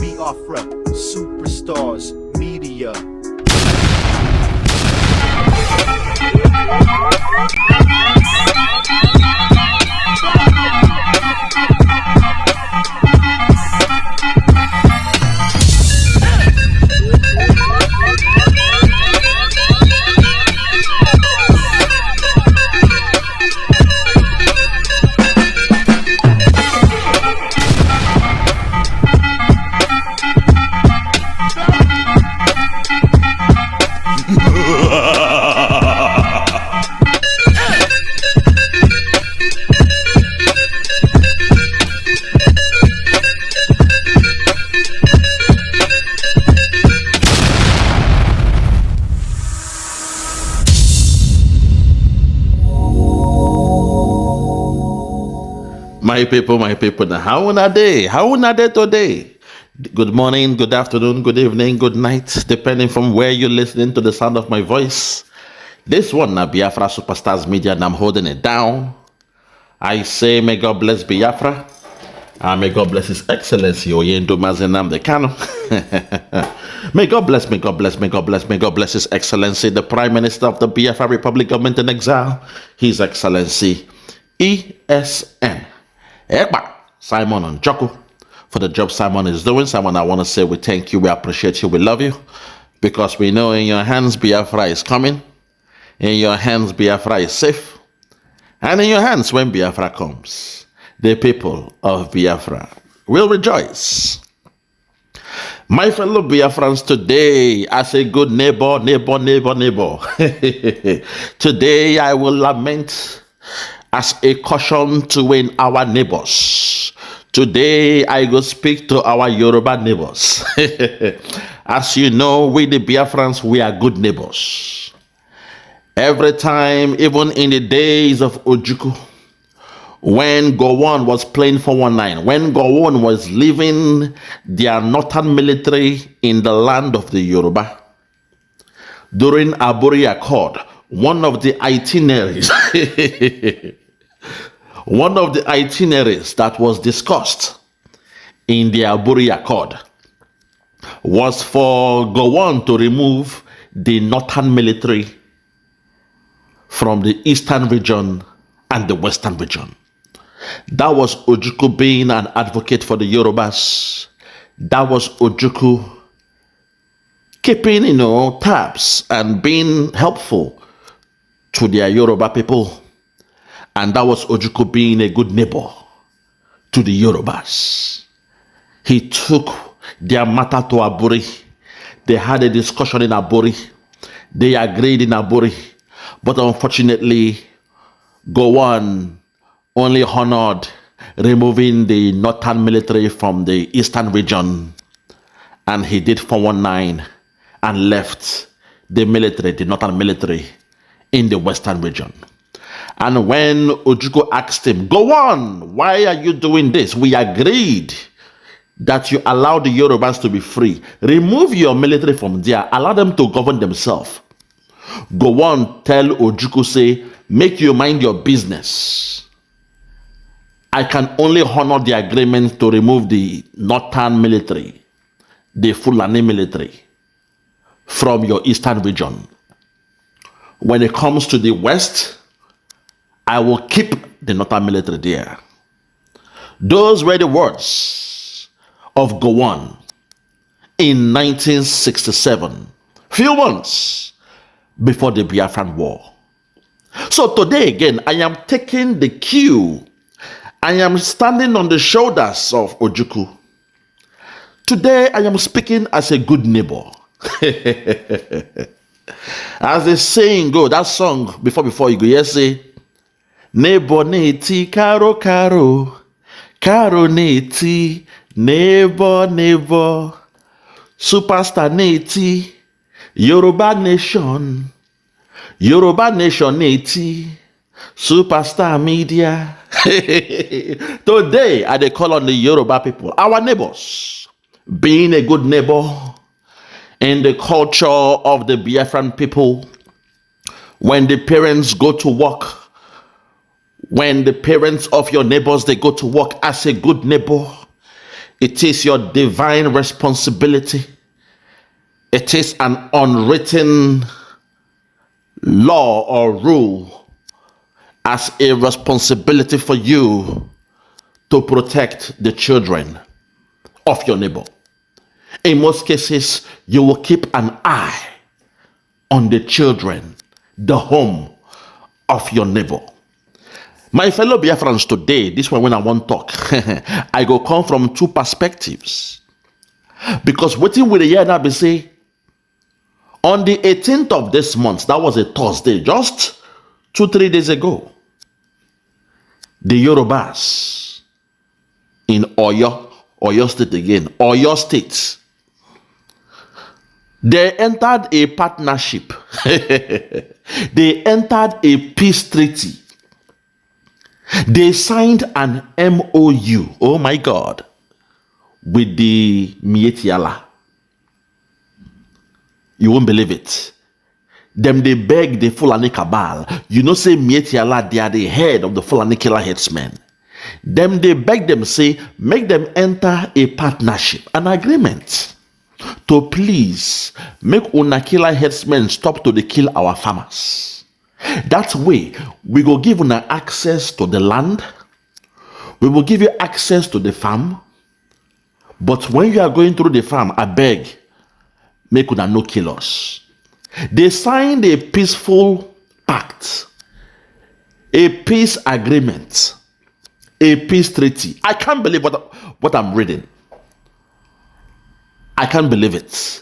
Biafra, superstars, media. My people, how una day? How una day today? Good morning, good afternoon, good evening, good night, depending from where you're listening to the sound of my voice. This one, na Biafra Superstars Media, and I'm holding it down. I say, may God bless Biafra, and may God bless His Excellency, Oyendo Mazenam de Kano. May God bless, may God bless, may God bless, may God bless His Excellency, the Prime Minister of the Biafra Republic Government in Exile, His Excellency, ESN. Ekpa, Simon and Joko, for the job Simon is doing. Simon, I want to say we thank you, we appreciate you, we love you, because we know in your hands Biafra is coming, in your hands Biafra is safe, and in your hands when Biafra comes, the people of Biafra will rejoice. My fellow Biafrans, today, as a good neighbor, today I will lament as a caution to our neighbors. Today, I go speak to our Yoruba neighbors. As you know, we the Biafrans, we are good neighbors. Every time, even in the days of Ojukwu, when Gowon was playing 419, when Gowon was leaving their northern military in the land of the Yoruba, during Aburi Accord, one of the itineraries that was discussed in the Aburi Accord was for Gowon to remove the northern military from the eastern region and the western region. That was Ojukwu being an advocate for the Yorubas. That was Ojukwu keeping, tabs and being helpful to their Yoruba people. And that was Ojukwu being a good neighbor to the Yorubas. He took their matter to Aburi. They had a discussion in Aburi. They agreed in Aburi. But unfortunately, Gowon only honored removing the northern military from the eastern region. And he did 419 and left the military, the northern military, in the western region. And when Ojukwu asked him, Gowon, why are you doing this? We agreed that you allow the Yorubas to be free. Remove your military from there. Allow them to govern themselves. Gowon tell Ojukwu, say, make you mind your business. I can only honor the agreement to remove the northern military, the Fulani military, from your eastern region. When it comes to the west, I will keep the northern military there. Those were the words of Gowon in 1967, few months before the Biafran War. So today again, I am taking the cue. I am standing on the shoulders of Ojukwu. Today I am speaking as a good neighbor. As the saying go, that song before you go, yes, say, neighbor neti karo karo, karo neti, neighbor superstar neti, Yoruba nation neti, superstar media. Today, I dey call on the Yoruba people, our neighbors, being a good neighbor in the culture of the Biafran people. When the parents go to work, when the parents of your neighbors, they go to work as a good neighbor, It is your divine responsibility. It is an unwritten law or rule as a responsibility for you to protect the children of your neighbor. In most cases, you will keep an eye on the children, the home of your neighbor. My fellow Biafrans, today, this one when I want to talk, I go come from two perspectives. Because waiting with a year now, be say, on the 18th of this month, that was a Thursday, just 2-3 days ago, the Yorubas in Oyo State again, Oyo State, they entered a partnership. They entered a peace treaty. They signed an MOU, oh my God, with the Miyetti. You won't believe it. Them they beg the Fulani cabal. You know, say Miyetti, they are the head of the Fulani killer headsmen. Them they beg them, say, make them enter a partnership, an agreement, to please make una killer headsmen stop to the kill our farmers. That way, we go give una access to the land. We will give you access to the farm. But when you are going through the farm, I beg, make una no kill us. They signed a peaceful pact, a peace agreement, a peace treaty. I can't believe what I'm reading. I can't believe it.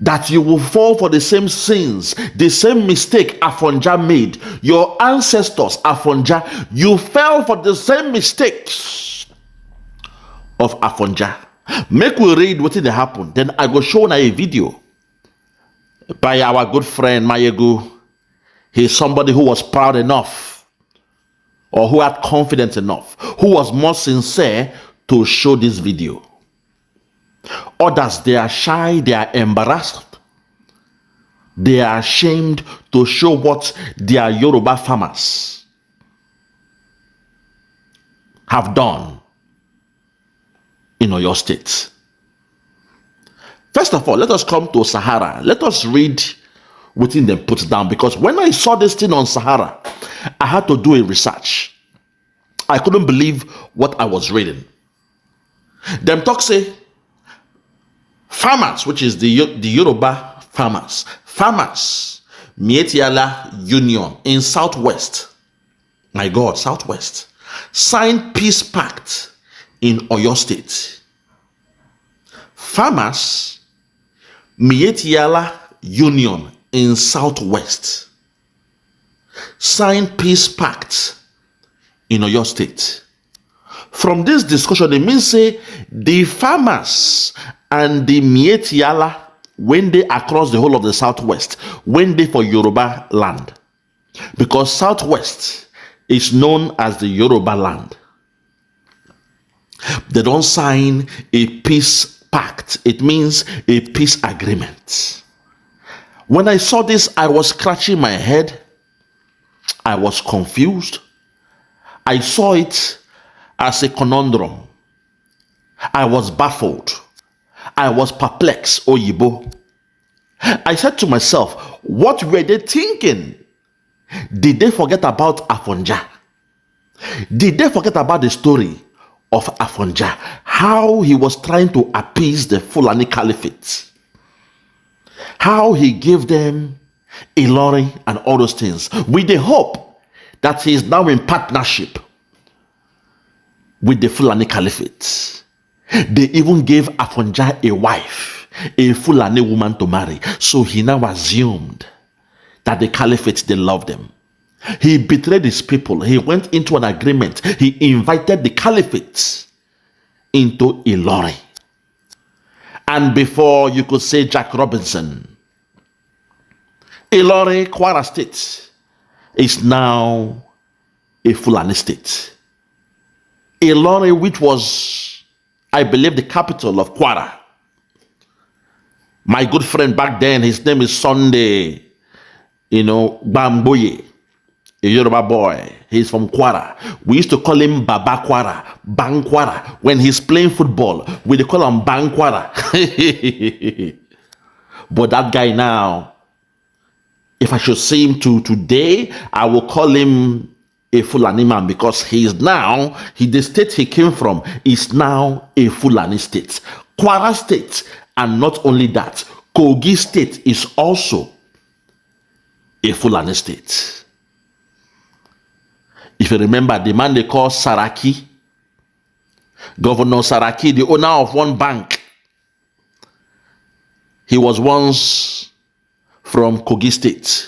That you will fall for the same sins, the same mistake Afonja made. Your ancestors, Afonja, you fell for the same mistakes of Afonja. Make we read what did happen. Then I go show now a video by our good friend Mayegu. He's somebody who was proud enough, or who had confidence enough, who was more sincere to show this video. Others, they are shy, they are embarrassed, they are ashamed to show what their Yoruba farmers have done in Oyo State. First of all, let us come to Sahara. Let us read within them put down, because when I saw this thing on Sahara, I had to do a research. I couldn't believe what I was reading. Them talk say, farmers, which is the Yoruba farmers, Miyetti Union in Southwest, my God, Southwest, signed peace pact in Oyo State. Farmers, Miyetti Union in Southwest, signed peace pact in Oyo State. From this discussion, it means say the farmers and the Miyetti, when they across the whole of the Southwest, when they for Yoruba land, because Southwest is known as the Yoruba land, they don't sign a peace pact. It means a peace agreement. When I saw this, I was scratching my head. I was confused. I saw it as a conundrum. I was baffled. I was perplexed, Oyibo. I said to myself, what were they thinking? Did they forget about Afonja? Did they forget about the story of Afonja? How he was trying to appease the Fulani Caliphate? How he gave them Ilori and all those things, with the hope that he is now in partnership with the Fulani Caliphate. They even gave Afonja a wife, a Fulani woman to marry. So he now assumed that the Caliphate, they loved him. He betrayed his people. He went into an agreement. He invited the Caliphate into Ilori. And before you could say Jack Robinson, Ilori, Kwara State, is now a Fulani state. Ilori, which was, I believe, the capital of Kwara. My good friend back then, his name is Sunday, Bamboye. a Yoruba boy. He's from Kwara. We used to call him Baba Kwara, Bang Kwara. When he's playing football, we call him Bang Kwara. But that guy now, if I should see him today, I will call him a Fulani man, because the state he came from is now a Fulani state. Kwara state, and not only that, Kogi state is also a Fulani state. If you remember, the man they call Saraki, Governor Saraki, the owner of one bank, he was once from Kogi state.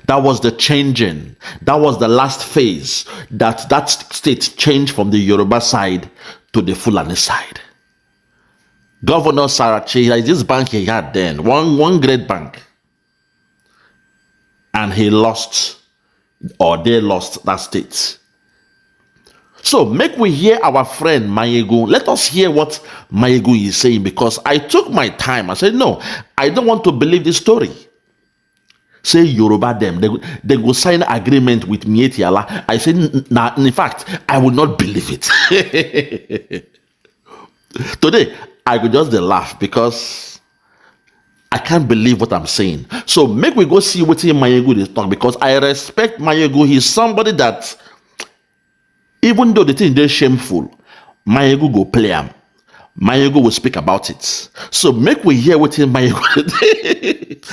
That was the changing. That was the last phase that state changed from the Yoruba side to the Fulani side. Governor Saraki, like this bank he had then, one great bank. And he lost, or they lost that state. So make we hear our friend Mayegu. Let us hear what Mayegu is saying, because I took my time. I said, no, I don't want to believe this story. Say Yoruba them, they go sign agreement with Miyetti Allah. I said, nah, in fact, I will not believe it. Today, I could just laugh because I can't believe what I'm saying. So make we go see what Mayegu is talking, because I respect Mayegu. He's somebody that, even though the thing is shameful, Mayegu go play him. Mayegu will speak about it. So make we hear what Mayegu.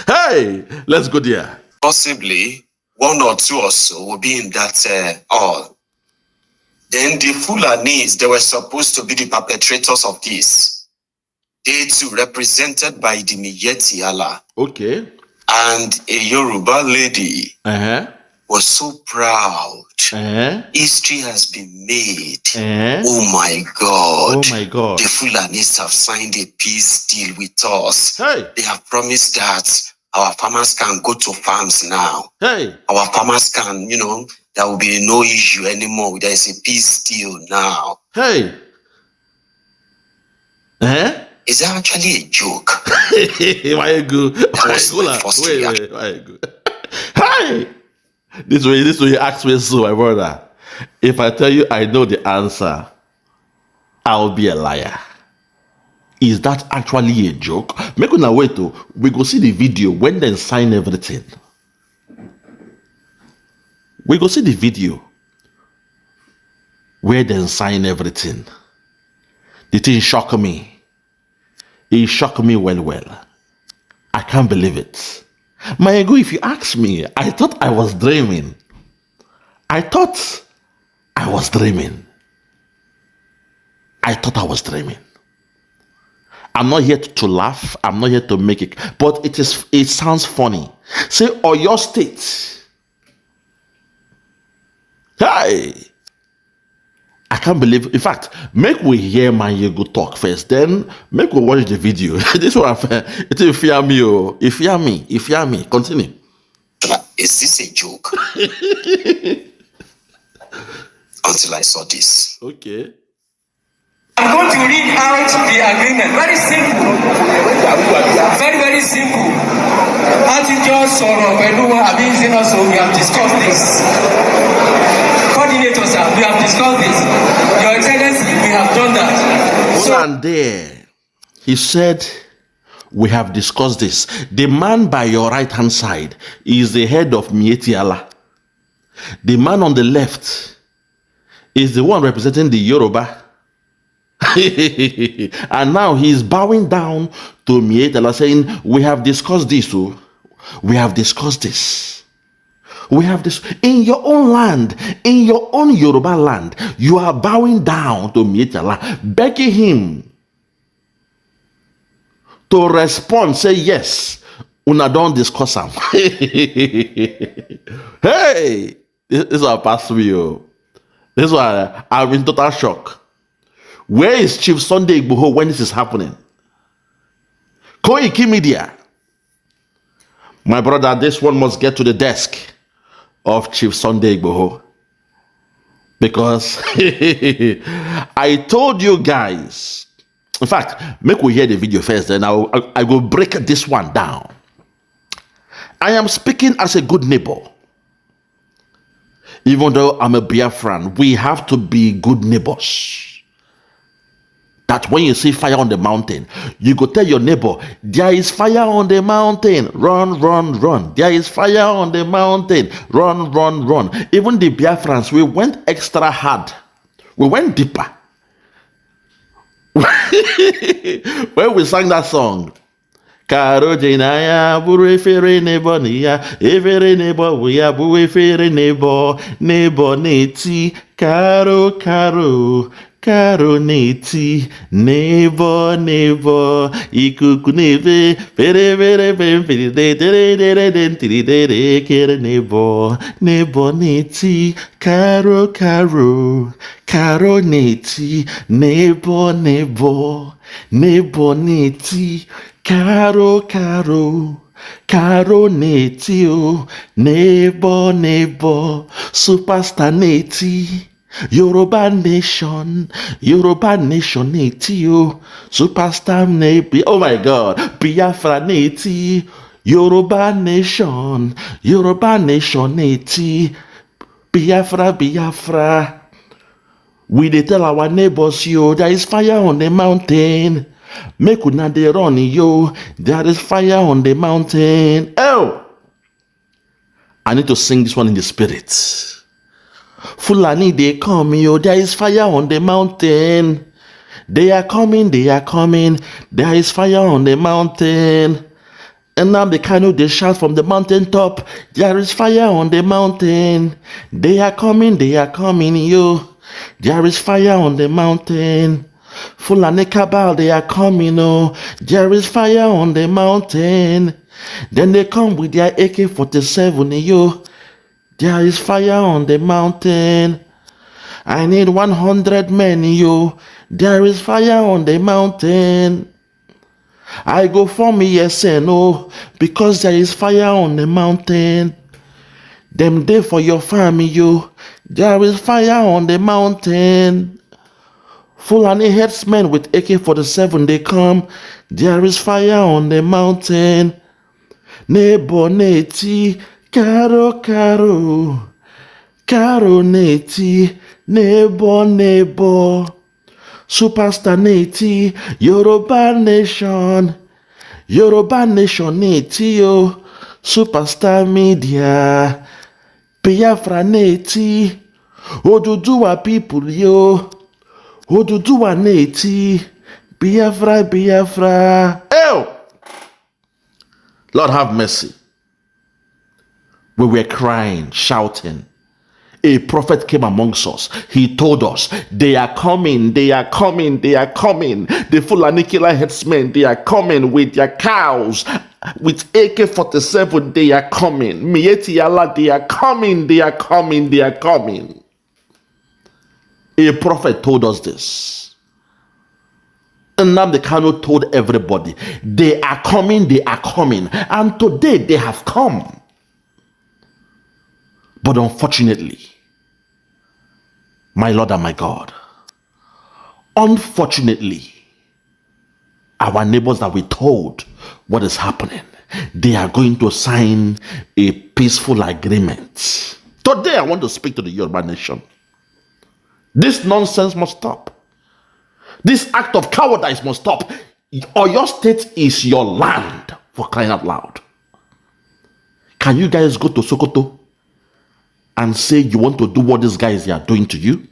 Hey, let's go there. Possibly one or two or so will be in that all. Then the Fulanis, they were supposed to be the perpetrators of this. They too represented by the Miyetti Allah. Okay. And a Yoruba lady was so proud. History has been made. Oh my God. Oh my God. The Fulanis have signed a peace deal with us. Hey. They have promised that our farmers can go to farms now. Hey. Our farmers can, there will be no issue anymore. There is a peace deal now. Hey. Is that actually a joke? Why go? That was my first reaction. Why go? Hey. This way you ask me so, my brother. If I tell you I know the answer, I'll be a liar. Is that actually a joke? Make una wait to we go see the video when they sign everything. We go see the video where they sign everything. The thing shocked me. It shocked me well. I can't believe it. Mayegu, if you ask me, I thought I was dreaming. I'm not here to laugh. I'm not here to make it. But it sounds funny. Say, Oyo State. Hey! I can't believe. In fact, make we hear Mayegu talk first. Then make we watch the video. This one, it will fear me. Oh, if fear me. Continue. Is this a joke? Until I saw this. Okay. I'm going to read out the agreement. Very simple. Very, very simple. Attitude, sorrow, we have discussed this. Coordinators, we have discussed this. Your Excellency, we have done that. Hold on there. He said, we have discussed this. The man by your right hand side is the head of Miyetti Allah. The man on the left is the one representing the Yoruba. And now he is bowing down to Miyetti Allah, saying, we have discussed this. Oh. We have discussed this. We have this in your own land, in your own Yoruba land. You are bowing down to Miyetti Allah, begging him to respond, say yes. Una don't discuss him. Hey, this is what passed me. This is why I'm in total shock. Where is Chief Sunday Igboho when this is happening? Koiki Media. My brother, this one must get to the desk of Chief Sunday Igboho. Because I told you guys. In fact, make we hear the video first, then I will break this one down. I am speaking as a good neighbor. Even though I'm a Biafran, we have to be good neighbors. That when you see fire on the mountain, you go tell your neighbor, there is fire on the mountain. Run, run, run. There is fire on the mountain. Run, run, run. Even the Biafrans, we went extra hard. We went deeper. When we sang that song, Karo Jenaya, Bure Fere Nebo Nia, Evere Nebo, we are Bue Fere Nebo, Nebo Neti, Karo, Karo. Karo neti, nebo, nebo, ikuku neve, vere, vere, vere, vere, de, de, de, de, de, de, de, de, kere nebo, nebo neti, karo, karo, karo neti, nebo, nebo, nebo neti, karo, karo. Karo neti o, nebo, nebo, superstar neti. Yoruba nation neti, superstar neti. Oh my God, Biafra neti, Yoruba nation neti, Biafra. We dey tell our neighbors, yo, there is fire on the mountain. Make una dey run, yo, there is fire on the mountain. Oh, I need to sing this one in the spirit. Fulani, they come, yo, there is fire on the mountain. They are coming, there is fire on the mountain. And now the Kano, they shout from the mountain top, there is fire on the mountain. They are coming, yo, there is fire on the mountain. Fulani Kabal, they are coming, oh, there is fire on the mountain. Then they come with their AK-47, yo. There is fire on the mountain. I need 100 men, yo. There is fire on the mountain. I go for me, yes and no, because there is fire on the mountain. Them day for your family, yo. There is fire on the mountain. Fulani headsmen with AK-47, they come. There is fire on the mountain. Nebo neti. Karo, karo, karo neti, nebo, nebo, superstar neti, Yoruba nation neti, yo, superstar media, Biafra neti, Oduduwa people, yo, Oduduwa neti, Biafra. Oh, Lord have mercy. We were crying, shouting. A prophet came amongst us. He told us, they are coming. The Fulani killer headsmen, they are coming with their cows. With AK-47, they are coming. Miyetti Allah, they are coming. A prophet told us this. And now the Kano told everybody, they are coming. And today they have come. But unfortunately, my Lord and my God, unfortunately, our neighbors that we told what is happening, they are going to sign a peaceful agreement. Today, I want to speak to the Yoruba nation. This nonsense must stop. This act of cowardice must stop. Or your state is your land, for crying out loud. Can you guys go to Sokoto and say you want to do what these guys are doing to you?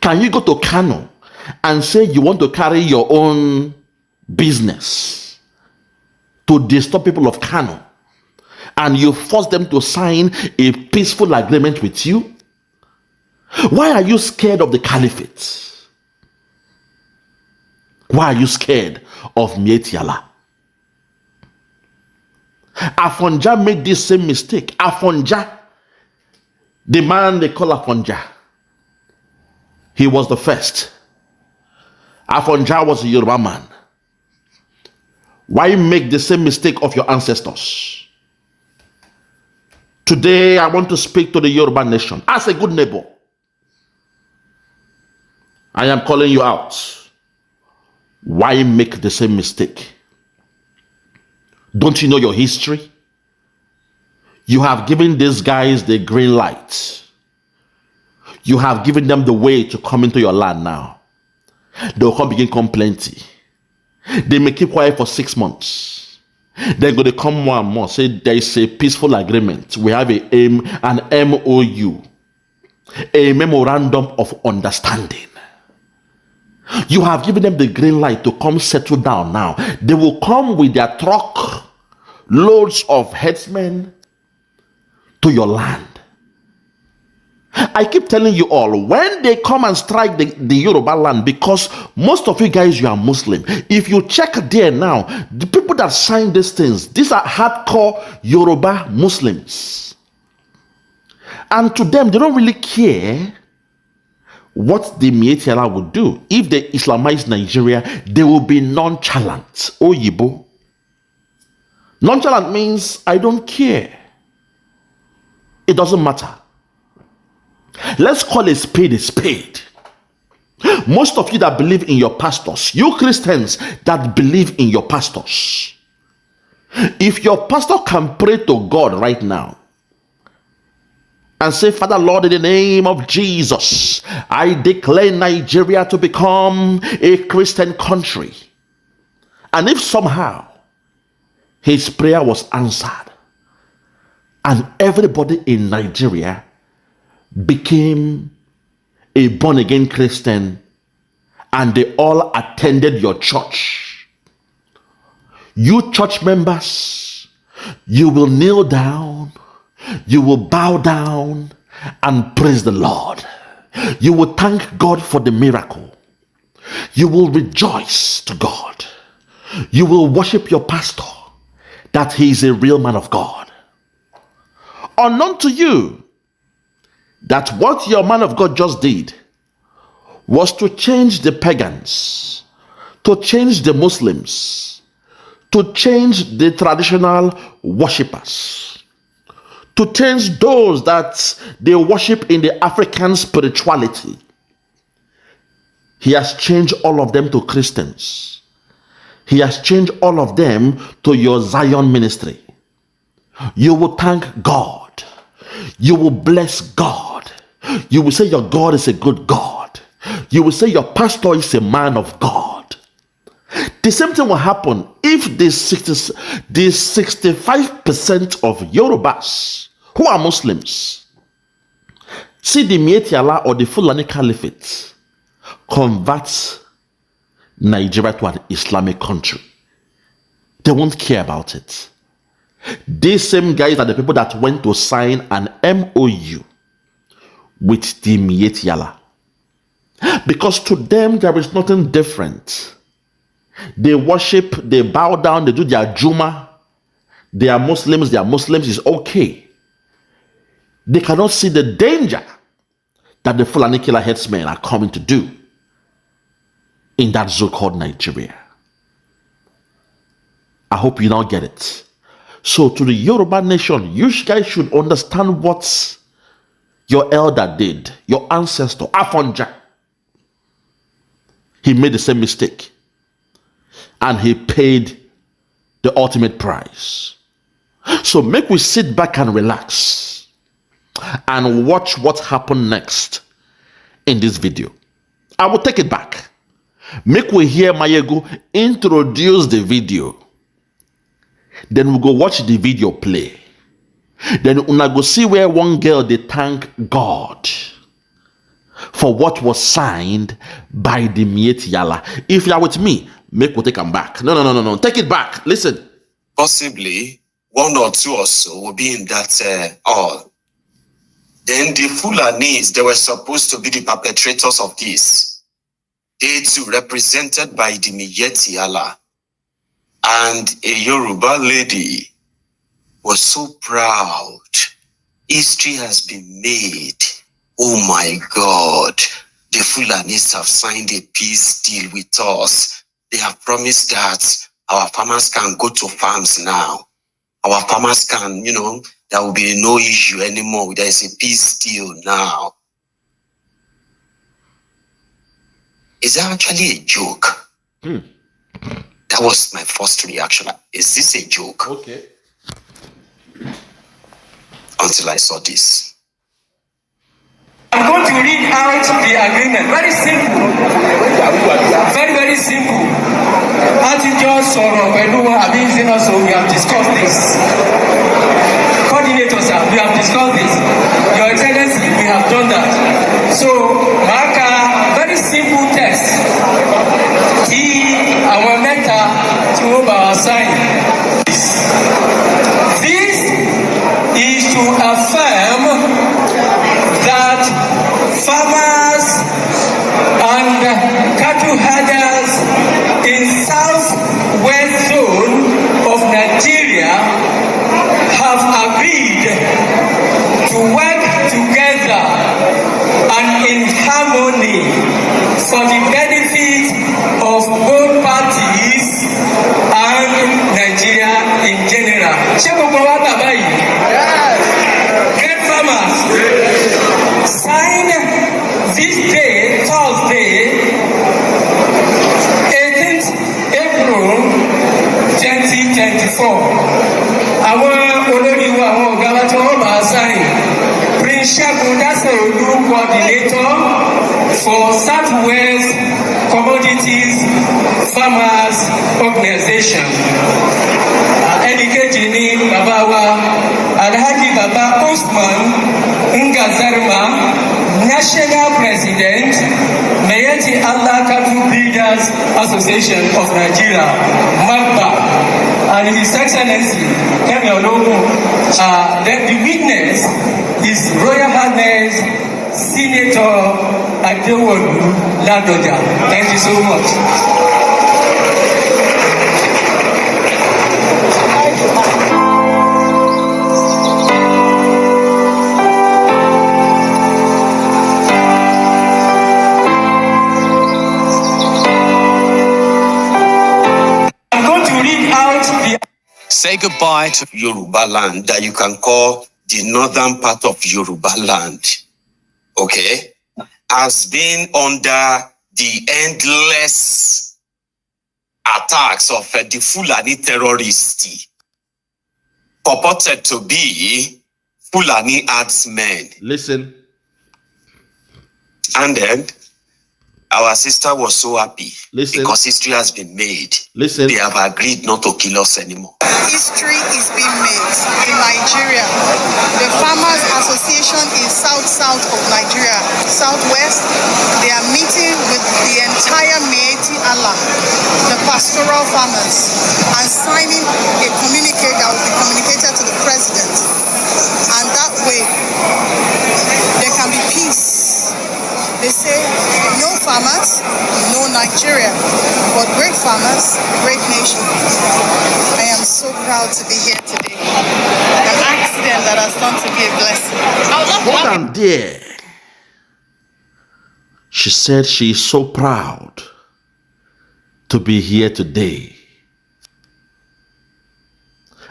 Can you go to Kano and say you want to carry your own business to disturb people of Kano and you force them to sign a peaceful agreement with you? Why are you scared of the caliphate? Why are you scared of Miyetti Allah? Afonja made this same mistake. Afonja, the man they call Afonja, he was the first. Afonja was a Yoruba man. Why make the same mistake of your ancestors? Today, I want to speak to the Yoruba nation as a good neighbor. I am calling you out. Why make the same mistake? Don't you know your history? You have given these guys the green light. You have given them the way to come into your land now. They'll come plenty. They may keep quiet for 6 months. They're going to come more and more. Say there is a peaceful agreement. We have an MOU, a memorandum of understanding. You have given them the green light to come settle down now. They will come with their truck, loads of headsmen to your land. I keep telling you all, when they come and strike the Yoruba land, because most of you guys, you are Muslim. If you check there now, the people that sign these things, these are hardcore Yoruba Muslims. And to them, they don't really care what the Miyetti Allah would do. If they Islamize Nigeria, they will be nonchalant. Oyibo. Nonchalant means I don't care. It doesn't matter. Let's call a spade a spade. Most of you that believe in your pastors, you Christians that believe in your pastors, if your pastor can pray to God right now and say, Father Lord, in the name of Jesus, I declare Nigeria to become a Christian country. And if somehow his prayer was answered and everybody in Nigeria became a born-again Christian and they all attended your church, you church members, you will kneel down, you will bow down and praise the Lord. You will thank God for the miracle. You will rejoice to God. You will worship your pastor that he is a real man of God. Unknown to you that what your man of God just did was to change the pagans, to change the Muslims, to change the traditional worshippers, to change those that they worship in the African spirituality. He has changed all of them to Christians. He has changed all of them to your Zion ministry. You will thank God. You will bless God. You will say your God is a good God. You will say your pastor is a man of God. The same thing will happen if the 65% of Yorubas who are Muslims see the Miyetti Allah or the Fulani Caliphate convert Nigeria to an Islamic country. They won't care about it. These same guys are the people that went to sign an MOU with the Miyetti Allah. Because to them, there is nothing different. They worship, they bow down, they do their Juma. They are Muslims, is okay. They cannot see the danger that the Fulani killer headsmen are coming to do in that zone called Nigeria. I hope you now get it. So to the Yoruba nation, you guys should understand what your elder did, your ancestor, Afonja. He made the same mistake. And he paid the ultimate price. So make we sit back and relax and watch what happened next in this video. I will take it back. Make we hear Mayego introduce the video. Then we go watch the video play. Then una go see where one girl they thank God for what was signed by the Miyetti Allah. If you are with me, make we take them back. No. Take it back. Listen. Possibly one or two or so will be in that all. Then the Fulanis, they were supposed to be the perpetrators of this. They too represented by the Miyetti Allah. And a Yoruba lady was so proud. History has been made. Oh my God. The Fulanis have signed a peace deal with us. They have promised that our farmers can go to farms now. Our farmers can, there will be no issue anymore. There is a peace deal now. Is that actually a joke? That was my first reaction. Is this a joke? Okay. until I saw this. I'm going to read out the agreement. Very simple. Very, very simple. Attitude, sorrow, so we have discussed this. Coordinators, we have discussed this. Your Excellency, we have done that. So, Maka, very simple text. Our meta to our sign. This is to affirm that farmers and cattle herders in southwest zone of Nigeria have agreed to work together and in harmony for the benefit of both parties and Nigeria in general. Great farmers. Sign this day, Thursday, 18th April 2024. Àwọn olóríwọ̀ àwọn ọ̀gá wa tí wọ́n bá sign. Prince Segun Daseolu, coordinator for Southwest Commodities Farmers Organization. Ẹnìkejì ni bàbá wa Alhaji Baba Usman Ngazarma, National President, Miyetti Allah Cattle Breeders Association of Nigeria, MAGBA, and His Excellency Kemi Ologun. The witness is Royal Highness Senator Adewolu Ladoja. Thank you so much. Say goodbye to Yoruba land that you can call the northern part of Yoruba land, okay, has been under the endless attacks of the Fulani terrorists, purported to be Fulani herdsmen. Listen. And then our sister was so happy. Listen. Because history has been made. Listen. They have agreed not to kill us anymore. History is being made in Nigeria. The Farmers Association is south of Nigeria, southwest. They are meeting with the entire Miyetti Allah, the pastoral farmers, and signing a communique that will be communicated to the president. And that way, there can be peace. They say, no farmers, no Nigeria, but great farmers, great nation. I am so proud to be here today. An accident that has turned to be a blessing. Hold on there. She said she is so proud to be here today.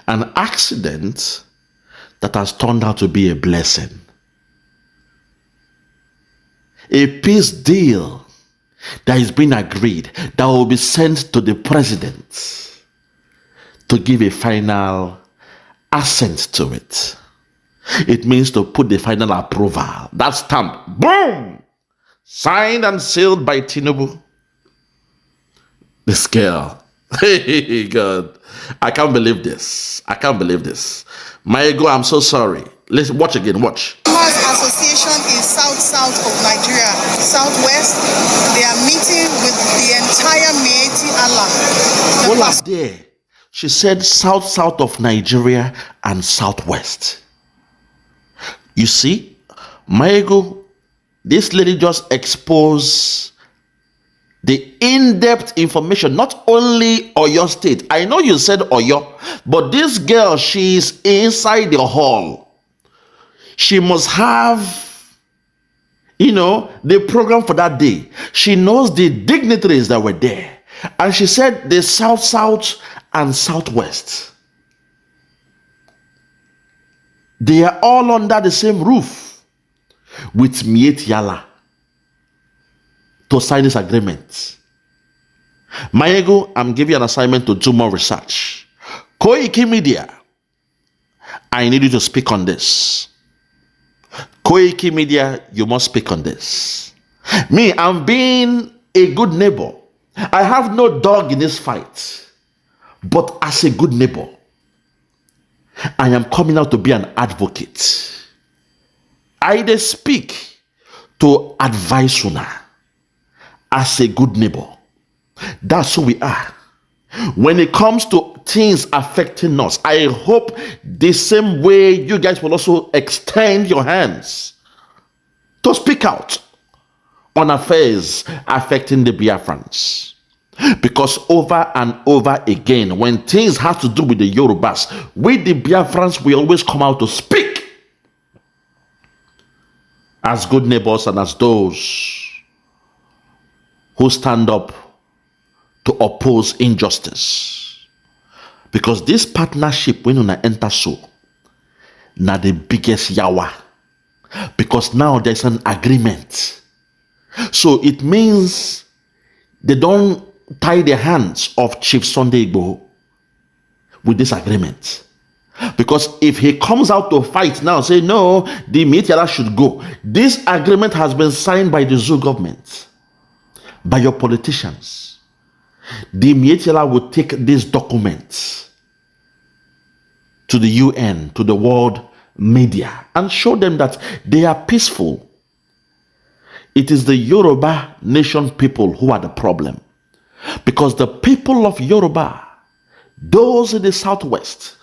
An accident that has turned out to be a blessing. A peace deal that is being agreed that will be sent to the president to give a final assent to it. It means to put the final approval. That stamp, boom, signed and sealed by Tinubu. This girl, hey God, I can't believe this. I can't believe this. My ego, I'm so sorry. Let's watch again. Watch. Farmers Association is south of Nigeria, southwest. They are meeting with the entire Miyetti Allah. Hold up there. She said south of Nigeria and southwest. You see, Maego, this lady just exposed the in-depth information, not only Oyo State. I know you said Oyo, but this girl, she's inside the hall. She must have, the program for that day. She knows the dignitaries that were there. And she said the south and southwest, they are all under the same roof with Miyetti Allah to sign this agreement. Maego, I'm giving you an assignment to do more research. Koiki Media I need you to speak on this. Koiki Media, you must speak on this. Me, I'm being a good neighbor. I have no dog in this fight. But as a good neighbor, I am coming out to be an advocate. I dey speak to advise una as a good neighbor. That's who we are. When it comes to things affecting us, I hope the same way you guys will also extend your hands to speak out on affairs affecting the Biafrans. Because over and over again, when things have to do with the Yorubas, we the Biafrans, we always come out to speak as good neighbors and as those who stand up to oppose injustice. Because this partnership, when you enter so, now the biggest yawa. Because now there's an agreement. So it means they don't tie the hands of Chief Sunday Igboho with this agreement. Because if he comes out to fight now, say no, the Miyetti should go. This agreement has been signed by the zoo government, by your politicians. The Miyetti will take these documents to the UN, to the world media, and show them that they are peaceful. It is the Yoruba nation people who are the problem. Because the people of Yoruba, those in the southwest,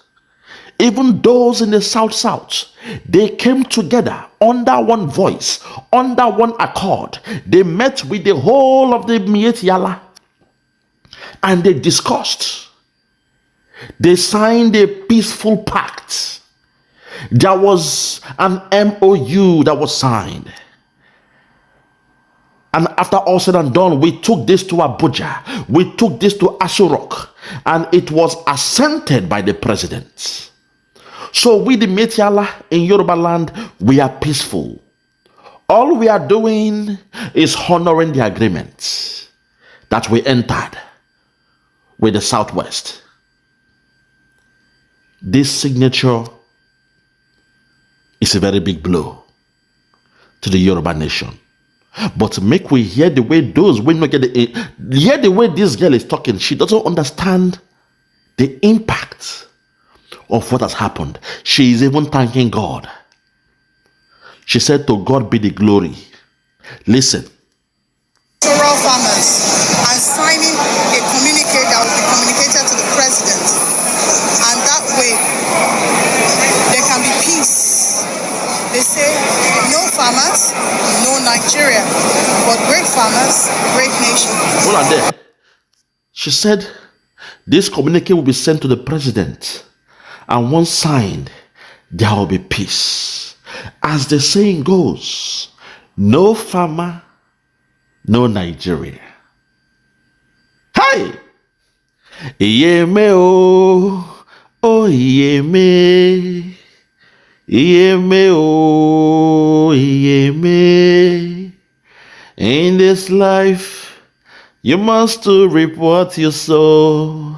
even those in the south, they came together under one voice, under one accord. They met with the whole of the Miyetti and they discussed. They signed a peaceful pact. There was an MOU that was signed. And after all said and done, we took this to Abuja. We took this to Asurok. And it was assented by the president. So we the Miyetti in Yoruba land, we are peaceful. All we are doing is honoring the agreement that we entered with the Southwest. This signature is a very big blow to the Yoruba nation. But make we hear the way those when we get hear the way this girl is talking. She doesn't understand the impact of what has happened. She is even thanking God. She said, "To God be the glory." Listen. Rural farmers and signing a communique that will be communicated to the president, and that way there can be peace. They say no farmers, no Nigeria, but great farmers, great nation. Hold on there. She said this communique will be sent to the president, and once signed, there will be peace. As the saying goes, no farmer, no Nigeria. Hey! Iyeme o, oh iyeme. Iyeme o, iyeme. In this life, you must reap what you sow.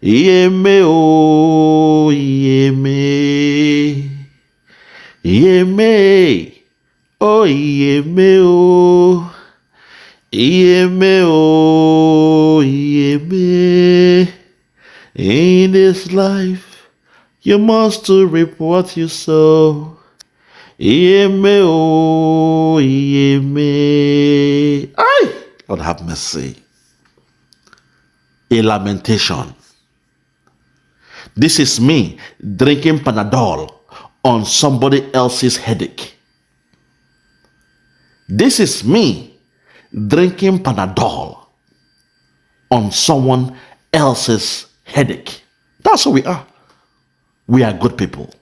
Iyeme o, iyeme. Iyeme, oh iyeme o. Iyeme o, iyeme. In this life, you must reap what you sow. Iyeme o, iyeme. Ay, Lord have mercy. A lamentation. This is me drinking Panadol on somebody else's headache. This is me drinking Panadol on someone else's headache. That's who we are. We are good people.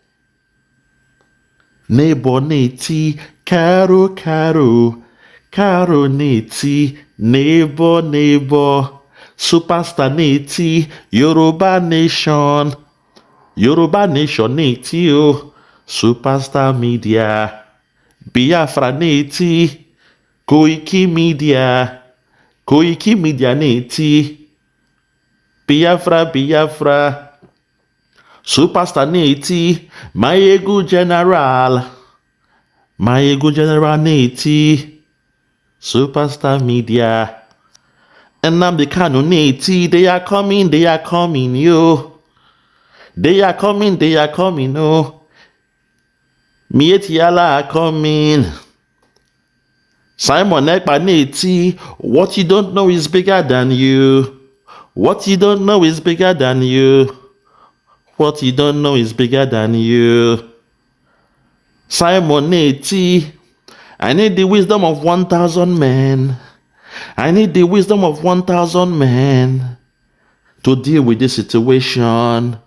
Neighbor neti, caro caro, caro neti, neighbor neighbor, superstar neti, Yoruba nation neti o, superstar media, Biafra neti, Koiki media neti, Biafra, Superstar Neti, Mayegu General. Mayegu General Neti, Superstar Media. And I'm the Kanu Neti, they are coming, yo. They are coming, oh. Miyetti are coming. Simon Ekpa Neti, what you don't know is bigger than you. What you don't know is bigger than you. What you don't know is bigger than you. Simon Neti, I need the wisdom of 1,000 men. I need the wisdom of 1,000 men to deal with this situation.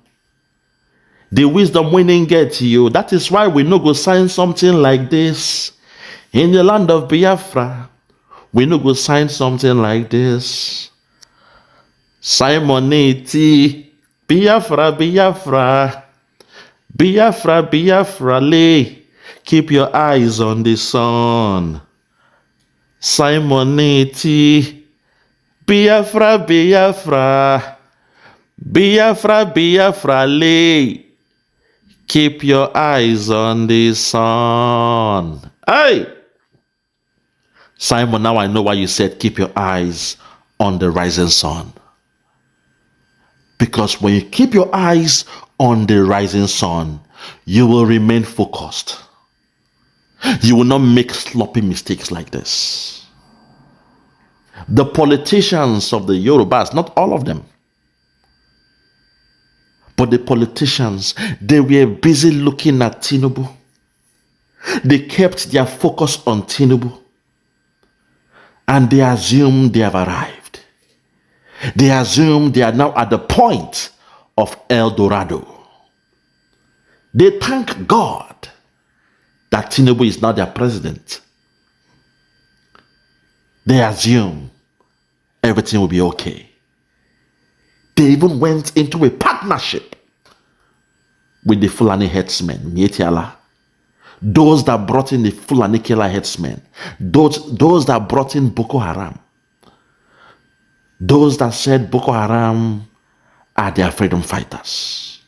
The wisdom we didn't get you. That is why we no go sign something like this. In the land of Biafra, we no go sign something like this. Simon Neti, Biafra, Biafra, Biafra, Biafra, lay. Keep your eyes on the sun. Simon Neti, Biafra, Biafra, Biafra, Biafra, lay. Keep your eyes on the sun. Hey! Simon, now I know why you said keep your eyes on the rising sun. Because when you keep your eyes on the rising sun, you will remain focused. You will not make sloppy mistakes like this. The politicians of the Yorubas, not all of them, but the politicians, they were busy looking at Tinubu. They kept their focus on Tinubu. And they assume they have arrived. They assume they are now at the point of El Dorado. They thank God that Tinubu is not their president. They assume everything will be okay. They even went into a partnership with the Fulani headsmen, Miyetti. Those that brought in the Fulani killer headsmen, those that brought in Boko Haram, those that said Boko Haram are their freedom fighters.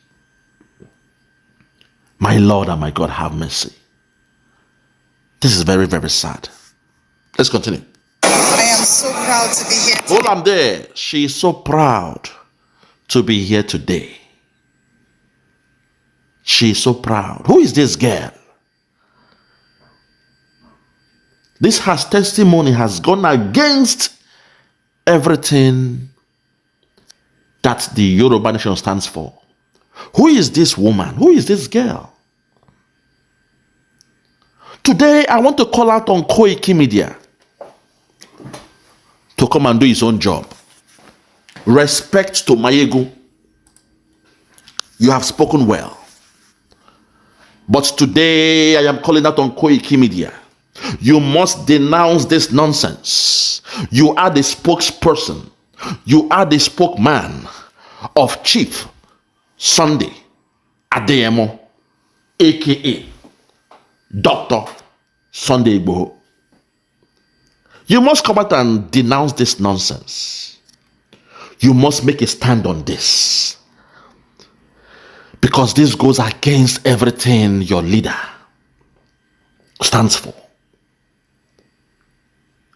My Lord and my God, have mercy. This is very, very sad. Let's continue. I am so proud to be here. Hold on there. She is so proud to be here today. She is so proud. Who is this girl? This has testimony has gone against everything that the Yoruba nation stands for. Who is this woman? Who is this girl? Today, I want to call out on Koiki Media to come and do his own job. Respect to Mayegu. You have spoken well. But today, I am calling out on Koiki Media. You must denounce this nonsense. You are the spokesperson. You are the spokesman of Chief Sunday Adeyemo, aka Dr. Sunday Igboho. You must come out and denounce this nonsense. You must make a stand on this. Because this goes against everything your leader stands for.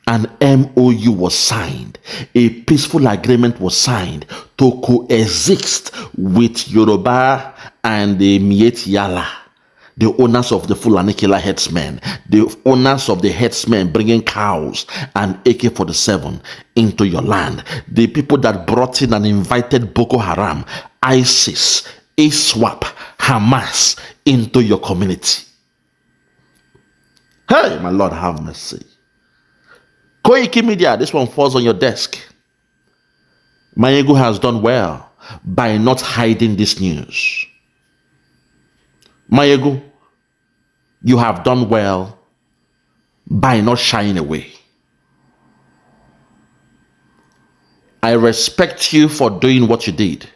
An MOU was signed. A peaceful agreement was signed to coexist with Yoruba and the Miyetti, the owners of the Fulani killer headsmen, the owners of the headsmen bringing cows and AK-47 into your land, the people that brought in and invited Boko Haram, ISIS, ISWAP, Hamas into your community. Hey, my Lord, have mercy. Koiki Media, this one falls on your desk. Mayegu has done well by not hiding this news. Mayegu, you have done well by not shying away. I respect you for doing what you did.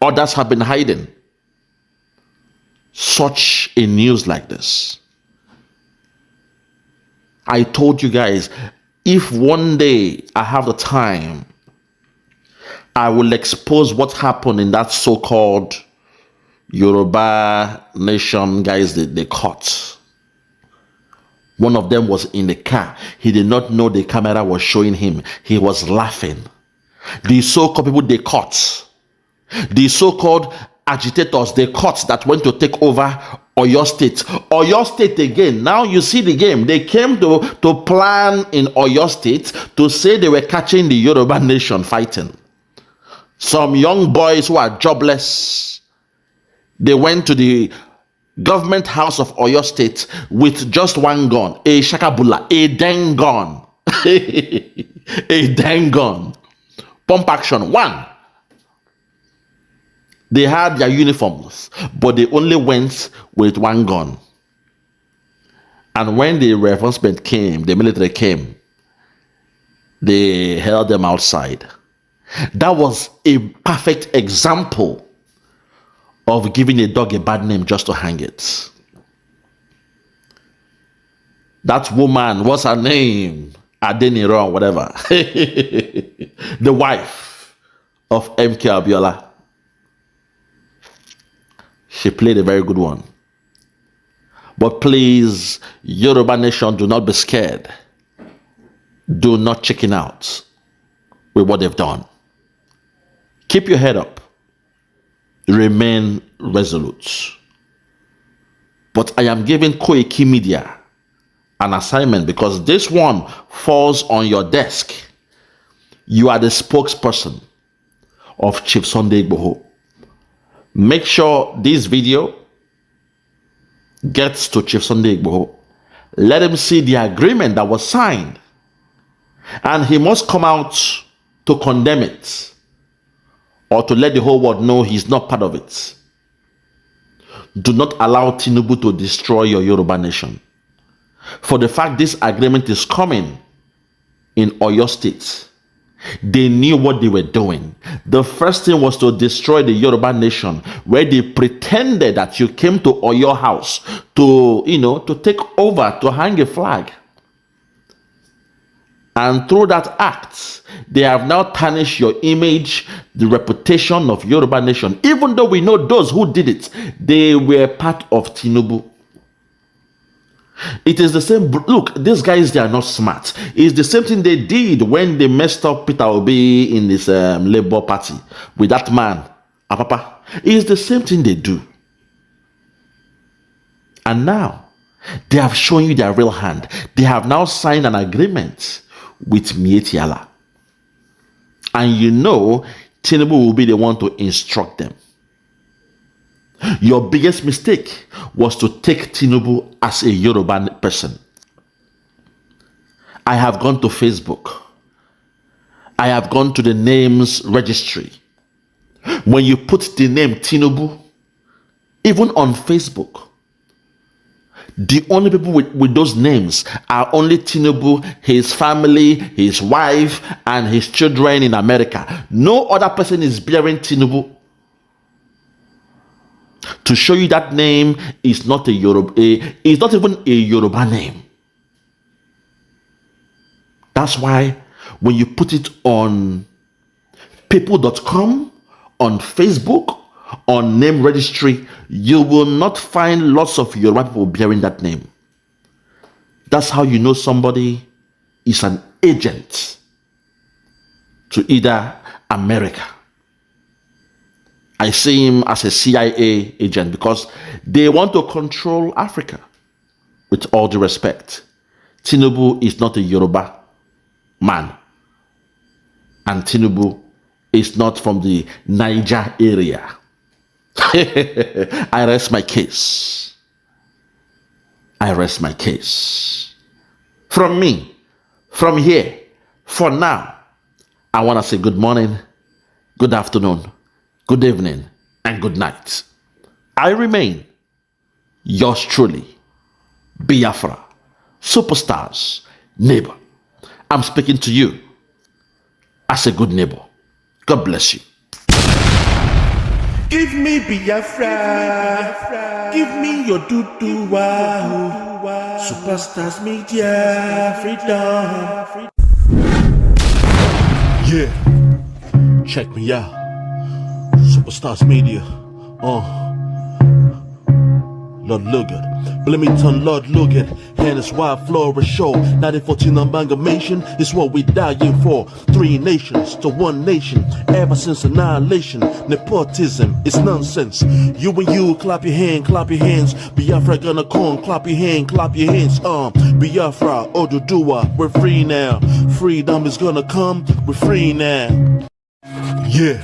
Others have been hiding such a news like this. I told you guys, if one day I have the time I will expose what happened in that so-called Yoruba nation guys they caught. One of them was in the car. He did not know the camera was showing him. He was laughing. The so-called people they caught. The so-called agitators they caught that went to take over Oyo State. Oyo State again. Now you see the game. They came to plan in Oyo State to say they were catching the Yoruba nation fighting. Some young boys who are jobless, they went to the government house of Oyo State with just one gun, a shakabula, a dang gun. A dang gun. Pump action, one. They had their uniforms, but they only went with one gun. And when the reinforcement came, the military came, they held them outside. That was a perfect example of giving a dog a bad name just to hang it. That woman, what's her name? Adeniro or whatever. The wife of MK Abiola. She played a very good one. But please, Yoruba nation, do not be scared. Do not chicken out with what they've done. Keep your head up. Remain resolute. But I am giving Koiki Media an assignment because this one falls on your desk. You are the spokesperson of Chief Sunday Igboho. Make sure this video gets to Chief Sunday Igboho. Let him see the agreement that was signed. And he must come out to condemn it or to let the whole world know he's not part of it. Do not allow Tinubu to destroy your Yoruba nation. For the fact this agreement is coming in Oyo State, they knew what they were doing. The first thing was to destroy the Yoruba nation, where they pretended that you came to Oyo house to take over, to hang a flag. And through that act, they have now tarnished your image, the reputation of Yoruba nation. Even though we know those who did it, they were part of Tinubu. It is the same. Look, these guys, they are not smart. It's the same thing they did when they messed up Peter Obi in this Labour Party with that man, Apapa. It's the same thing they do. And now, they have shown you their real hand. They have now signed an agreement with Miyetti. And you know, Tinubu will be the one to instruct them. Your biggest mistake was to take Tinubu as a Yoruba person. I have gone to Facebook. I have gone to the names registry. When you put the name Tinubu, even on Facebook, the only people with those names are only Tinubu, his family, his wife, and his children in America. No other person is bearing Tinubu. To show you that name is not a Yoruba, it's not even a Yoruba name. That's why when you put it on people.com, on Facebook, on name registry, you will not find lots of Yoruba people bearing that name. That's how you know somebody is an agent to either America. I see him as a CIA agent because they want to control Africa. With all due respect, Tinubu is not a Yoruba man. And Tinubu is not from the Niger area. I rest my case. I rest my case. From me, from here, for now, I want to say good morning, good afternoon, good evening, and good night. I remain yours truly, Biafra, superstars, neighbor. I'm speaking to you as a good neighbor. God bless you. Give me Biafra, give me your dudu wow, superstars media freedom. Yeah. Check me out. Superstars Media. Lord Lugard. Bloomington, Lord Lugard. Hannah's Wild Flora Show. 1914 amalgamation is what we dying for. 3 nations to 1 nation. Ever since annihilation. Nepotism is nonsense. You and you, clap your hands. Biafra gonna come, clap your hands. Biafra, Oduduwa, we're free now. Freedom is gonna come, we're free now. Yeah.